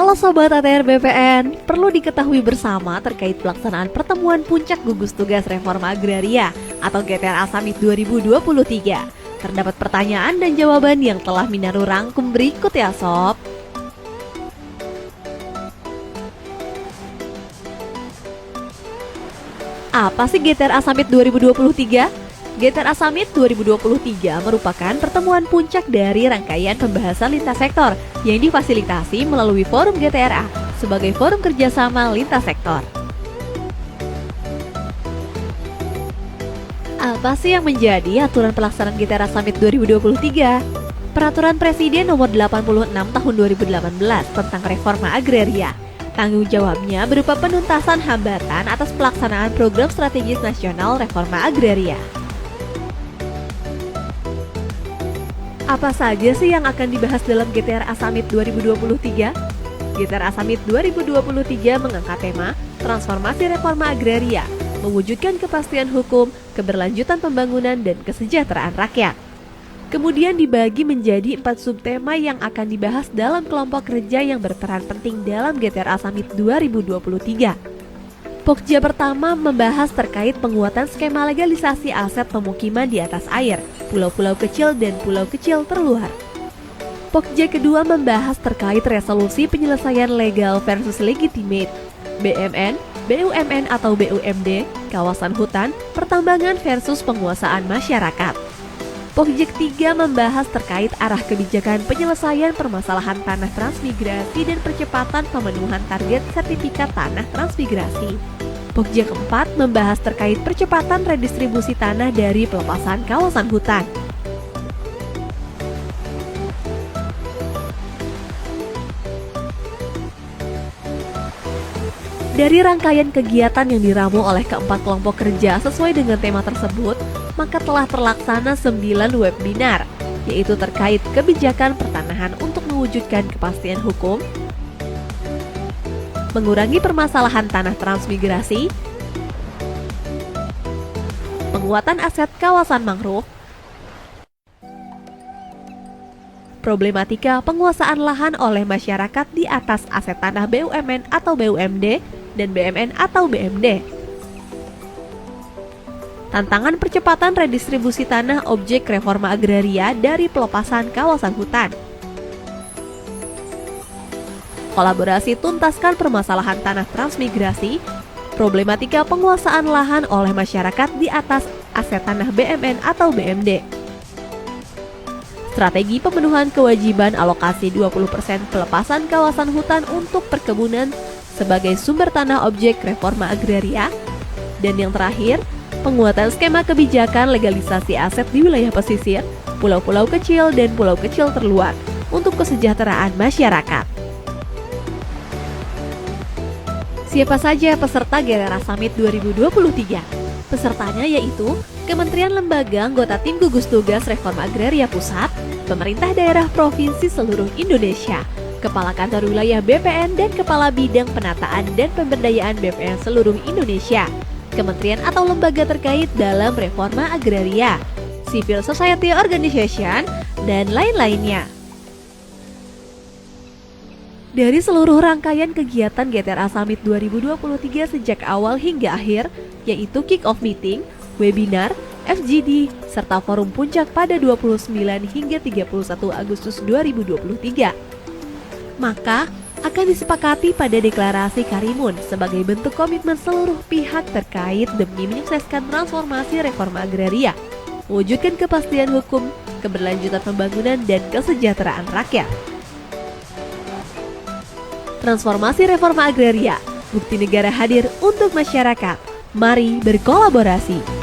Halo Sobat ATR BPN, perlu diketahui bersama terkait pelaksanaan pertemuan puncak gugus tugas reforma agraria atau GTRA Summit 2023. Terdapat pertanyaan dan jawaban yang telah Minaru rangkum berikut ya Sob. Apa sih GTRA Summit 2023? GTRA Summit 2023 merupakan pertemuan puncak dari rangkaian pembahasan lintas sektor yang difasilitasi melalui Forum GTRA sebagai forum kerjasama lintas sektor. Apa sih yang menjadi aturan pelaksanaan GTRA Summit 2023? Peraturan Presiden Nomor 86 Tahun 2018 tentang Reforma Agraria. Tanggung jawabnya berupa penuntasan hambatan atas pelaksanaan program strategis nasional reforma agraria. Apa saja sih yang akan dibahas dalam GTRA Summit 2023? GTRA Summit 2023 mengangkat tema Transformasi Reforma Agraria, mewujudkan kepastian hukum, keberlanjutan pembangunan, dan kesejahteraan rakyat. Kemudian dibagi menjadi 4 subtema yang akan dibahas dalam kelompok kerja yang berperan penting dalam GTRA Summit 2023. Pokja pertama membahas terkait penguatan skema legalisasi aset pemukiman di atas air, pulau-pulau kecil dan pulau kecil terluar. Pokja kedua membahas terkait resolusi penyelesaian legal versus legitimate, BMN, BUMN atau BUMD, kawasan hutan, pertambangan versus penguasaan masyarakat. Pokja ketiga membahas terkait arah kebijakan penyelesaian permasalahan tanah transmigrasi dan percepatan pemenuhan target sertifikat tanah transmigrasi. Pokja keempat membahas terkait percepatan redistribusi tanah dari pelepasan kawasan hutan. Dari rangkaian kegiatan yang diramu oleh keempat kelompok kerja sesuai dengan tema tersebut, maka telah terlaksana 9 webinar, yaitu terkait kebijakan pertanahan untuk mewujudkan kepastian hukum, mengurangi permasalahan tanah transmigrasi, penguatan aset kawasan mangrove, problematika penguasaan lahan oleh masyarakat di atas aset tanah BUMN atau BUMD, dan BMN atau BMD. Tantangan percepatan redistribusi tanah objek reforma agraria dari pelepasan kawasan hutan. Kolaborasi tuntaskan permasalahan tanah transmigrasi, problematika penguasaan lahan oleh masyarakat di atas aset tanah BMN atau BMD. Strategi pemenuhan kewajiban alokasi 20% pelepasan kawasan hutan untuk perkebunan sebagai sumber tanah objek reforma agraria. Dan yang terakhir, penguatan skema kebijakan legalisasi aset di wilayah pesisir, pulau-pulau kecil dan pulau kecil terluar untuk kesejahteraan masyarakat. Siapa saja peserta GTRA Summit 2023? Pesertanya yaitu Kementerian Lembaga anggota Tim Gugus Tugas Reforma Agraria Pusat, pemerintah daerah provinsi seluruh Indonesia, Kepala Kantor Wilayah BPN dan Kepala Bidang Penataan dan Pemberdayaan BPN seluruh Indonesia, kementerian atau lembaga terkait dalam reforma agraria, civil society organization, dan lain-lainnya. Dari seluruh rangkaian kegiatan GTRA Summit 2023 sejak awal hingga akhir, yaitu kick-off meeting, webinar, FGD, serta forum puncak pada 29 hingga 31 Agustus 2023. Maka akan disepakati pada deklarasi Karimun sebagai bentuk komitmen seluruh pihak terkait demi menyukseskan transformasi reforma agraria, mewujudkan kepastian hukum, keberlanjutan pembangunan, dan kesejahteraan rakyat. Transformasi reforma agraria, bukti negara hadir untuk masyarakat. Mari berkolaborasi.